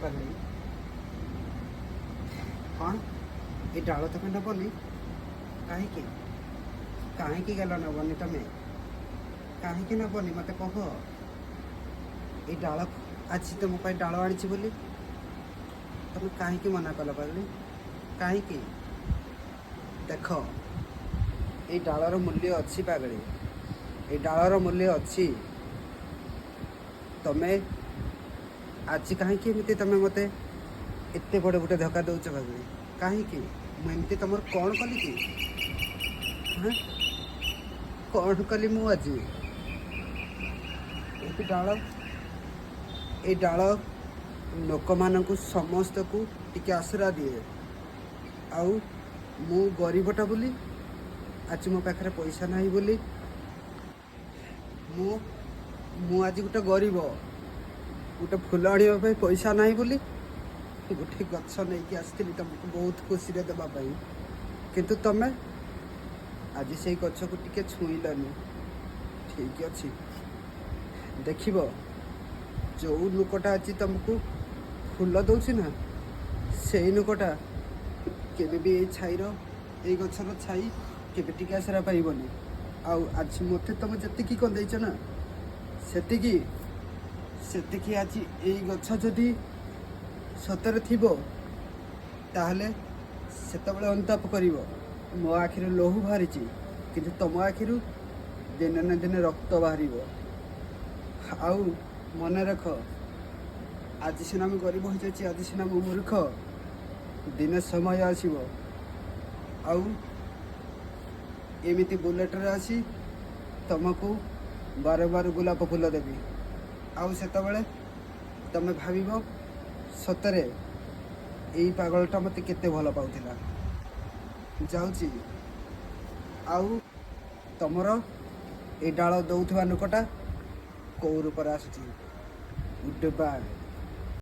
पागली कौन ये डाल तुम नबनी कहीं कहीं गल नबनी तुम कहीं नबनी मत कह ये डाल आज तुम डाल आनी बोली तुम कहीं मना कल पागली कहीं देख ये डालर मूल्य अच्छी पागली ये डालर मूल्य अच्छी तमें आज कहीं तमें मत एत बड़े गोटे धक्का दौच पागली कहीं मुझे तुम कौन कली कि हाँ कौन कली मु आज ये डाल लोक मान समस्त को टिके आसरा दिए आउ मु गरीबटा बोली आज मो पाखे पैसा ना बोली मु आज गोटे गरीब गोटे फुल आने पैसा ना बोली गोटे गछ नहीं आसती तुमको बहुत खुशी देवाई किंतु तमें आज से गछ को टिके छुईलानी ठीक अच्छे देख जो लुकटा आज तुमको फुल दौर ना से लुकटा केबे भी ये छाईर ये गछर छाई केबे टिके आसरा पाइबनी आज मत तुम जी कौन देच ना से आज ये गछ जदि सतरे थी ताहले सेतबेले अनुताप कर मो आखिर लहू बाहरी कि तुम आखिर दिन ना दिन रक्त बाहर आउ मन रख आज सीना मुझे गरीब हो जाए आज सीना मो मूर्ख दिन समय आसब एमती बुलेट्रे आसी तुमको बार बार गोलाप फूल देवी आउ से तुम भाव सतरे यही पागलटा मत केते भल पाउथिला जाउची आउ तमर ए डाल दौथवा लोकटा कौ रूप आसुची गुड बाय।